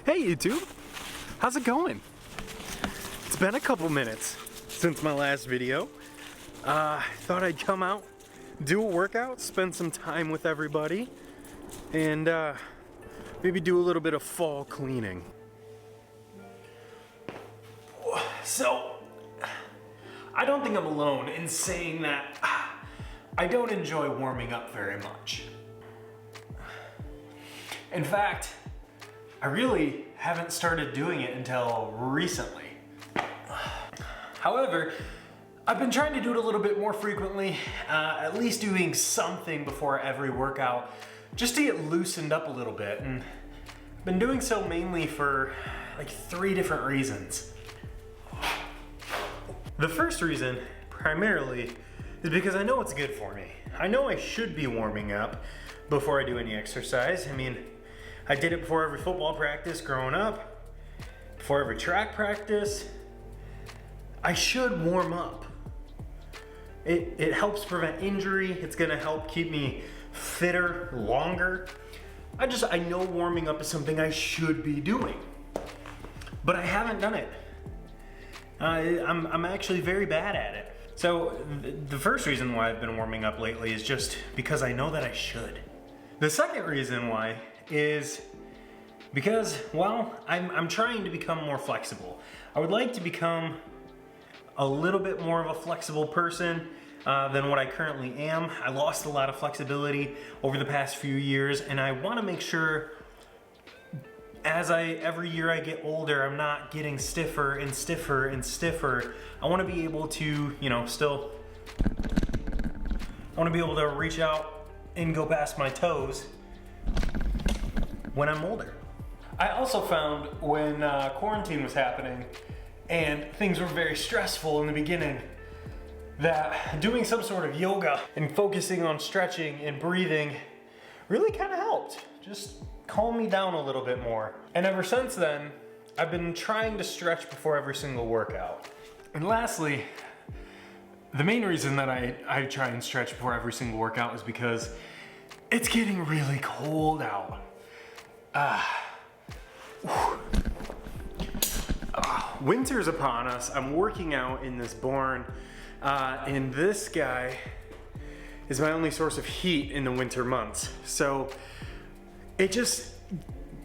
Hey YouTube, how's it going? It's been a couple minutes since my last video. Thought I'd come out, do a workout, spend some time with everybody, and maybe do a little bit of fall cleaning. So, I don't think I'm alone in saying that I don't enjoy warming up very much. In fact, I really haven't started doing it until recently. However, I've been trying to do it a little bit more frequently, at least doing something before every workout, just to get loosened up a little bit. And I've been doing so mainly for like 3 different reasons. The first reason, primarily, is because I know it's good for me. I know I should be warming up before I do any exercise. I mean, I did it before every football practice growing up, before every track practice. I should warm up. It helps prevent injury. It's gonna help keep me fitter longer. I know warming up is something I should be doing, but I haven't done it. I'm actually very bad at it. So the first reason why I've been warming up lately is just because I know that I should. The second reason why is because, well, I'm trying to become more flexible. I would like to become a little bit more of a flexible person than what I currently am. I lost a lot of flexibility over the past few years, and I want to make sure as every year I get older, I'm not getting stiffer and stiffer and stiffer. I want to be able to, I want to be able to reach out and go past my toes when I'm older. I also found when quarantine was happening and things were very stressful in the beginning, that doing some sort of yoga and focusing on stretching and breathing really kind of helped. Just calm me down a little bit more. And ever since then, I've been trying to stretch before every single workout. And lastly, the main reason that I try and stretch before every single workout is because it's getting really cold out. Winter's upon us. I'm working out in this barn, and this guy is my only source of heat in the winter months. So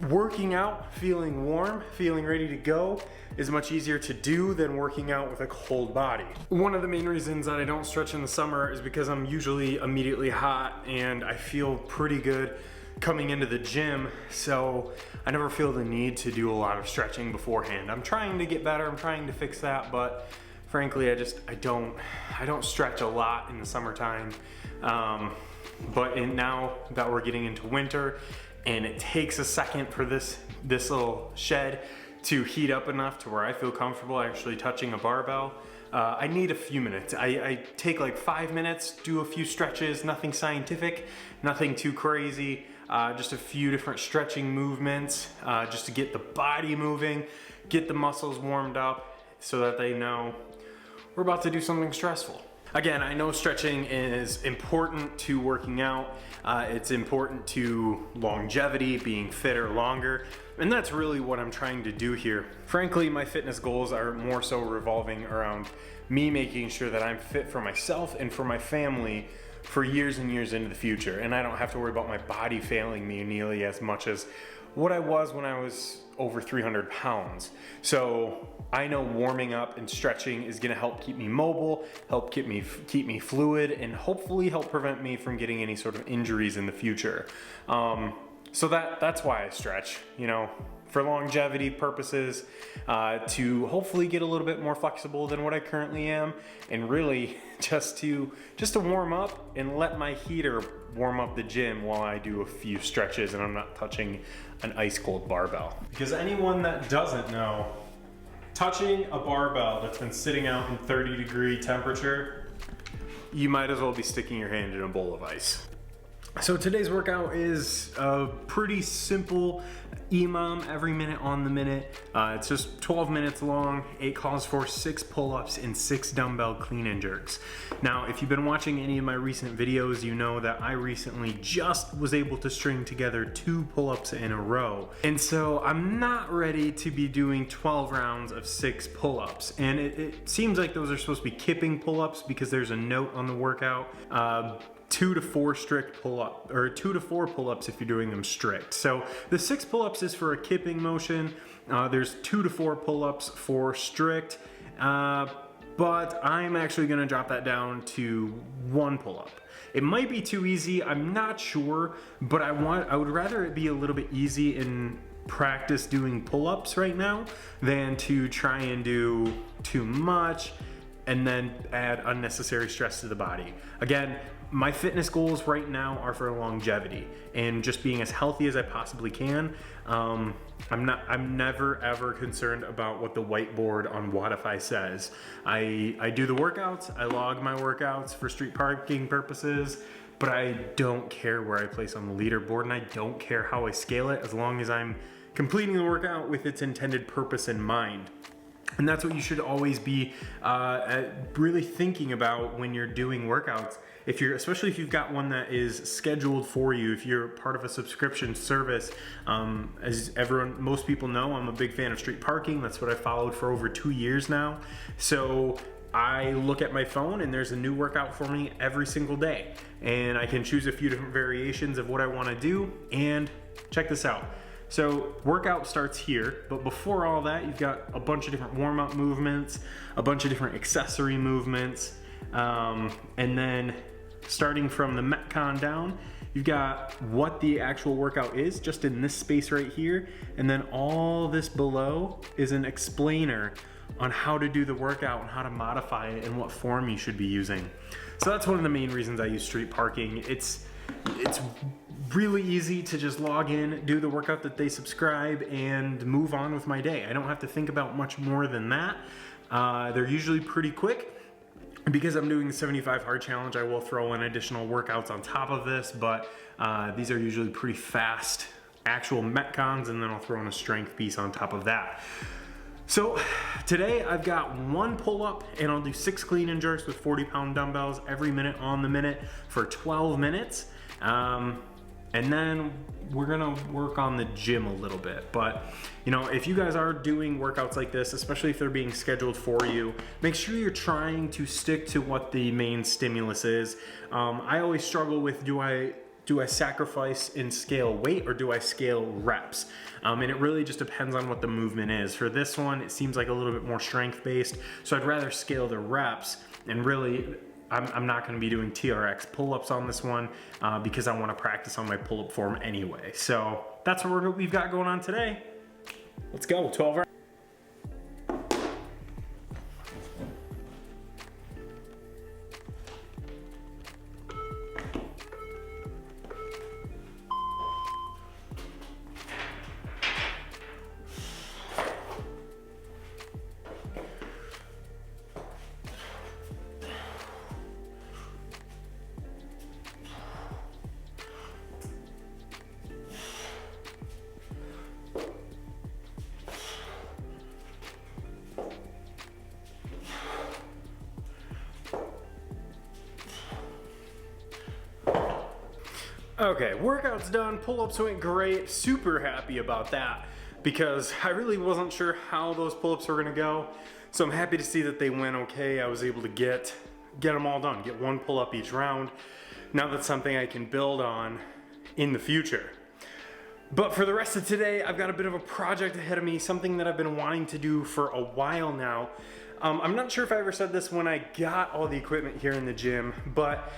working out, feeling warm, feeling ready to go is much easier to do than working out with a cold body. One of the main reasons that I don't stretch in the summer is because I'm usually immediately hot and I feel pretty good coming into the gym, so I never feel the need to do a lot of stretching beforehand. I'm trying to get better, I'm trying to fix that, but frankly, I don't stretch a lot in the summertime. But now that we're getting into winter, and it takes a second for this little shed to heat up enough to where I feel comfortable actually touching a barbell, I need a few minutes. I take like 5 minutes, do a few stretches, nothing scientific, nothing too crazy, just a few different stretching movements, just to get the body moving, get the muscles warmed up so that they know we're about to do something stressful. Again, I know stretching is important to working out. It's important to longevity, being fitter longer, and that's really what I'm trying to do here. Frankly, my fitness goals are more so revolving around me making sure that I'm fit for myself and for my family for years and years into the future, and I don't have to worry about my body failing me nearly as much as what I was when I was over 300 pounds. So I know warming up and stretching is gonna help keep me mobile, help keep me fluid, and hopefully help prevent me from getting any sort of injuries in the future. So that's why I stretch, for longevity purposes, to hopefully get a little bit more flexible than what I currently am, and really just to warm up and let my heater warm up the gym while I do a few stretches and I'm not touching an ice cold barbell. Because anyone that doesn't know, touching a barbell that's been sitting out in 30-degree temperature, you might as well be sticking your hand in a bowl of ice. So today's workout is a pretty simple EMOM, every minute on the minute. It's just 12 minutes long. It calls for 6 pull-ups and 6 dumbbell clean and jerks. Now, if you've been watching any of my recent videos, you know that I recently just was able to string together 2 pull-ups in a row. And so I'm not ready to be doing 12 rounds of 6 pull-ups. And it seems like those are supposed to be kipping pull-ups because there's a note on the workout. 2 to 4 strict pull-up, or 2 to 4 pull-ups if you're doing them strict. So the 6 pull-ups is for a kipping motion. There's 2 to 4 pull-ups for strict, but I'm actually gonna drop that down to 1 pull-up. It might be too easy, I'm not sure, but I would rather it be a little bit easy in practice doing pull-ups right now than to try and do too much and then add unnecessary stress to the body. Again, my fitness goals right now are for longevity and just being as healthy as I possibly can. I'm never ever concerned about what the whiteboard on Whatify says. I do the workouts, I log my workouts for street parking purposes, but I don't care where I place on the leaderboard and I don't care how I scale it as long as I'm completing the workout with its intended purpose in mind. And that's what you should always be really thinking about when you're doing workouts. Especially if you've got one that is scheduled for you, if you're part of a subscription service. As most people know, I'm a big fan of street parking. That's what I followed for over 2 years now. So I look at my phone and there's a new workout for me every single day. And I can choose a few different variations of what I wanna do, and check this out. So workout starts here, but before all that, you've got a bunch of different warm-up movements, a bunch of different accessory movements, and then starting from the Metcon down, you've got what the actual workout is, just in this space right here, and then all this below is an explainer on how to do the workout and how to modify it and what form you should be using. So that's one of the main reasons I use street parking. It's really easy to just log in, do the workout that they subscribe, and move on with my day. I don't have to think about much more than that. They're usually pretty quick. Because I'm doing the 75 hard challenge, I will throw in additional workouts on top of this, but these are usually pretty fast actual Metcons, and then I'll throw in a strength piece on top of that. So today I've got 1 pull-up and I'll do 6 clean and jerks with 40-pound dumbbells every minute on the minute for 12 minutes. And then we're gonna work on the gym a little bit. But you know, if you guys are doing workouts like this, especially if they're being scheduled for you, make sure you're trying to stick to what the main stimulus is. I always struggle with, do I sacrifice and scale weight, or do I scale reps? And it really just depends on what the movement is. For this one, it seems like a little bit more strength based, so I'd rather scale the reps. And really, I'm not gonna be doing TRX pull-ups on this one because I wanna practice on my pull-up form anyway. So that's what we've got going on today. Let's go, 12 rounds. Okay, workout's done, pull-ups went great, super happy about that because I really wasn't sure how those pull-ups were gonna go. So I'm happy to see that they went okay. I was able to get them all done, get 1 pull-up each round. Now that's something I can build on in the future. But for the rest of today, I've got a bit of a project ahead of me, something that I've been wanting to do for a while now. I'm not sure if I ever said this when I got all the equipment here in the gym, but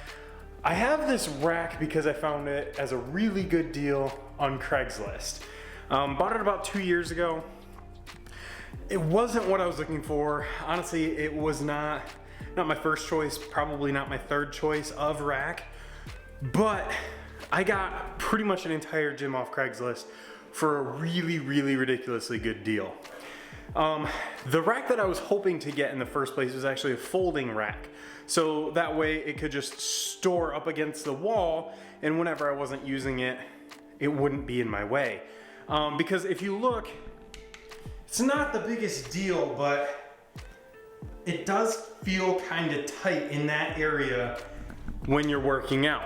I have this rack because I found it as a really good deal on Craigslist. Bought it about 2 years ago. It wasn't what I was looking for. Honestly, it was not my first choice, probably not my third choice of rack, but I got pretty much an entire gym off Craigslist for a really, really ridiculously good deal. The rack that I was hoping to get in the first place was actually a folding rack. So that way it could just store up against the wall, and whenever I wasn't using it, it wouldn't be in my way. Because if you look, it's not the biggest deal, but it does feel kind of tight in that area when you're working out.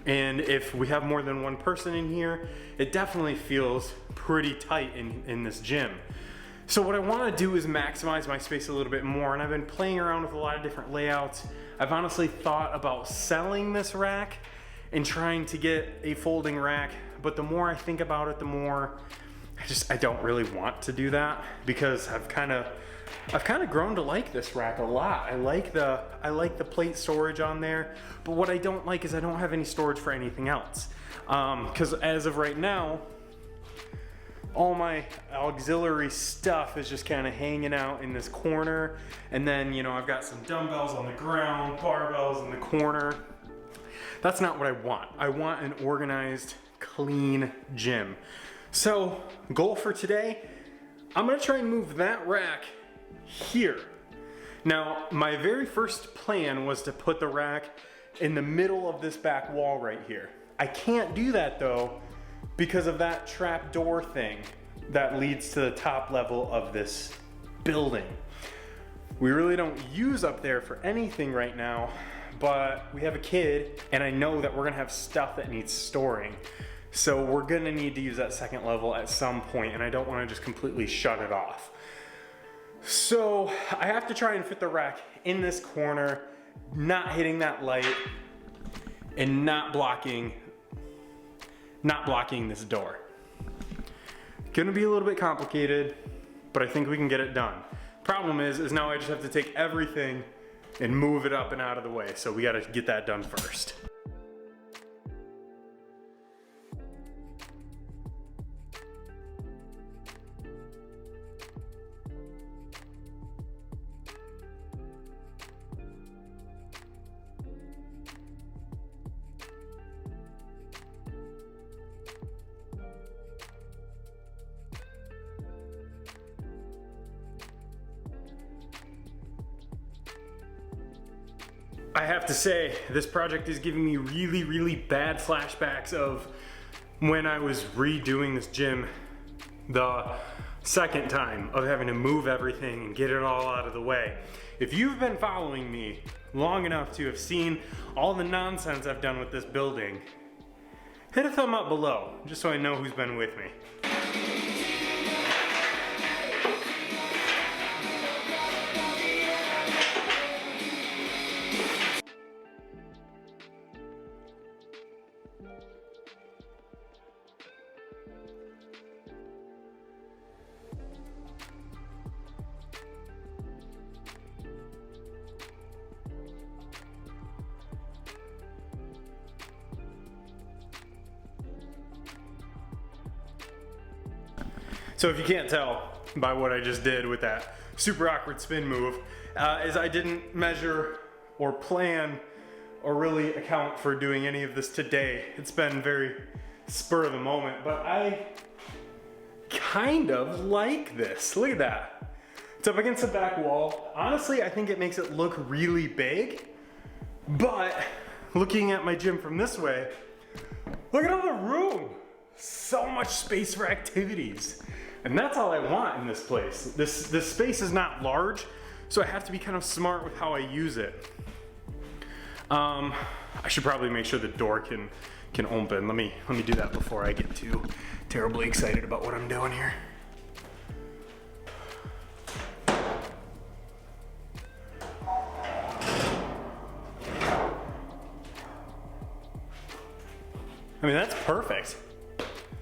And if we have more than one person in here, it definitely feels pretty tight in this gym. So what I want to do is maximize my space a little bit more, and I've been playing around with a lot of different layouts. I've honestly thought about selling this rack and trying to get a folding rack, but the more I think about it, the more I don't really want to do that, because I've kind of grown to like this rack a lot. I like the plate storage on there, but what I don't like is I don't have any storage for anything else. Because as of right now, all my auxiliary stuff is just kind of hanging out in this corner. And then, you know, I've got some dumbbells on the ground, barbells in the corner. That's not what I want. I want an organized, clean gym. So, goal for today, I'm gonna try and move that rack here. Now, my very first plan was to put the rack in the middle of this back wall right here. I can't do that though, because of that trap door thing that leads to the top level of this building. We really don't use up there for anything right now, but we have a kid, and I know that we're gonna have stuff that needs storing. So we're gonna need to use that second level at some point, and I don't wanna just completely shut it off. So I have to try and fit the rack in this corner, not hitting that light, and not blocking this door. Gonna be a little bit complicated, but I think we can get it done. Problem is now I just have to take everything and move it up and out of the way. So we gotta get that done first. I have to say, this project is giving me really, really bad flashbacks of when I was redoing this gym the second time, of having to move everything and get it all out of the way. If you've been following me long enough to have seen all the nonsense I've done with this building, hit a thumb up below, just so I know who's been with me. So if you can't tell by what I just did with that super awkward spin move, is I didn't measure or plan or really account for doing any of this today. It's been very spur of the moment, but I kind of like this. Look at that. It's up against the back wall. Honestly, I think it makes it look really big, but looking at my gym from this way, look at all the room. So much space for activities. And that's all I want in this place. This space is not large, so I have to be kind of smart with how I use it. I should probably make sure the door can open. Let me do that before I get too terribly excited about what I'm doing here. I mean, that's perfect.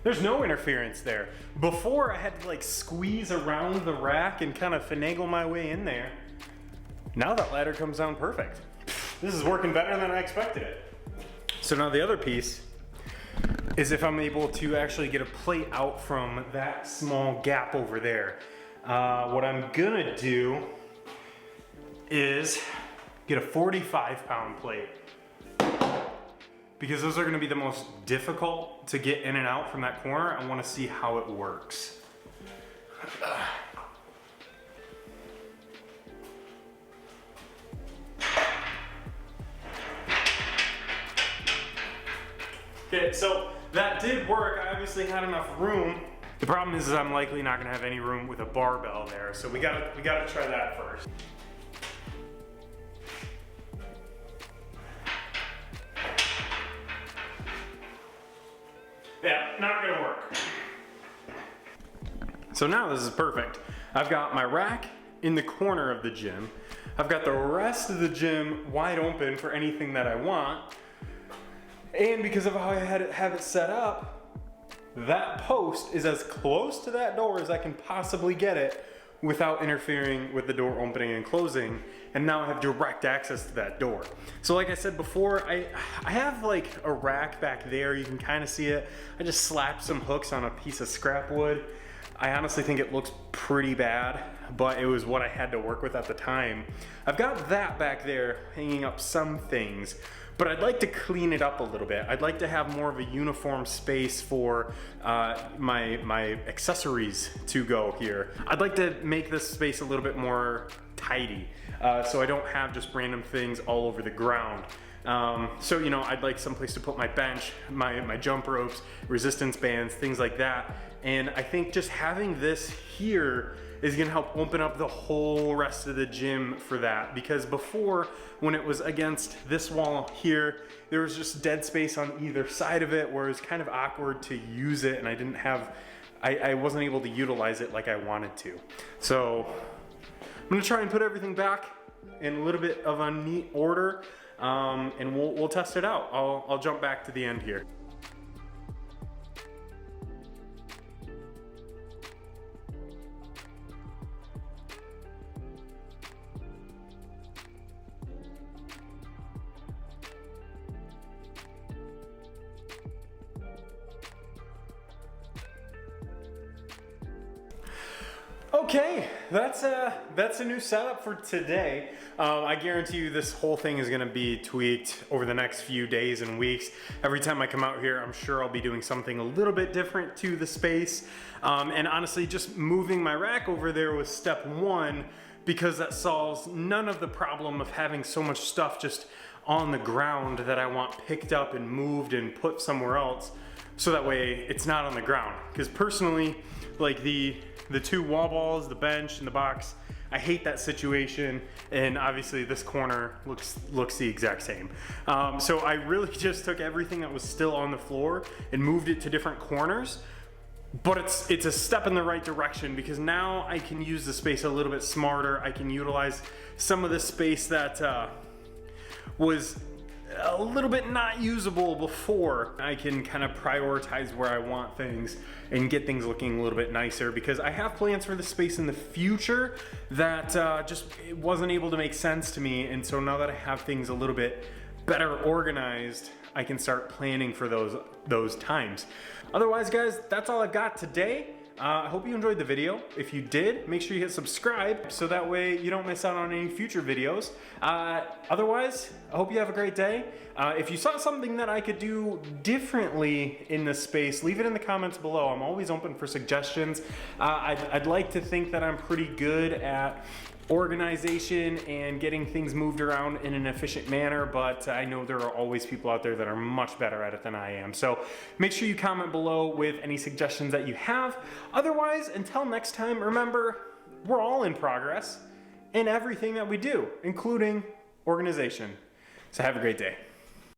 There's no interference there. Before, I had to like squeeze around the rack and kind of finagle my way in there. Now that ladder comes down perfect. This is working better than I expected it. So now the other piece is if I'm able to actually get a plate out from that small gap over there. What I'm gonna do is get a 45-pound plate, because those are gonna be the most difficult to get in and out from that corner. I wanna see how it works. fit. So that did work. I obviously had enough room. The problem is I'm likely not gonna have any room with a barbell there. So we gotta try that first. Yeah, not gonna work. So now this is perfect. I've got my rack in the corner of the gym. I've got the rest of the gym wide open for anything that I want. And because of how I have it set up, that post is as close to that door as I can possibly get it without interfering with the door opening and closing. And now I have direct access to that door. So like I said before, I have like a rack back there. You can kind of see it. I just slapped some hooks on a piece of scrap wood. I honestly think it looks pretty bad, but it was what I had to work with at the time. I've got that back there hanging up some things, but I'd like to clean it up a little bit. I'd like to have more of a uniform space for my accessories to go here. I'd like to make this space a little bit more tidy, so I don't have just random things all over the ground. So, you know, I'd like someplace to put my bench, my jump ropes, resistance bands, things like that. And I think just having this here is gonna help open up the whole rest of the gym for that. Because before, when it was against this wall here, there was just dead space on either side of it where it was kind of awkward to use it, and I wasn't able to utilize it like I wanted to. So I'm gonna try and put everything back in a little bit of a neat order. And we'll test it out. I'll jump back to the end here. Okay, that's a new setup for today. I guarantee you this whole thing is gonna be tweaked over the next few days and weeks. Every time I come out here, I'm sure I'll be doing something a little bit different to the space. And honestly, just moving my rack over there was step one, because that solves none of the problem of having so much stuff just on the ground that I want picked up and moved and put somewhere else, so that way it's not on the ground. Because personally, like the two wall balls, the bench, and the box, I hate that situation, and obviously this corner looks the exact same. So I really just took everything that was still on the floor and moved it to different corners, but it's a step in the right direction, because now I can use the space a little bit smarter. I can utilize some of the space that was a little bit not usable before. I can kind of prioritize where I want things and get things looking a little bit nicer, because I have plans for the space in the future that just it wasn't able to make sense to me. And so now that I have things a little bit better organized, I can start planning for those times. Otherwise, guys, that's all I've got today. I hope you enjoyed the video. If you did, make sure you hit subscribe so that way you don't miss out on any future videos. Otherwise, I hope you have a great day. If you saw something that I could do differently in this space, leave it in the comments below. I'm always open for suggestions. I'd like to think that I'm pretty good at organization and getting things moved around in an efficient manner, but I know there are always people out there that are much better at it than I am. So make sure you comment below with any suggestions that you have. Otherwise, until next time, remember, we're all in progress in everything that we do, including organization. So have a great day.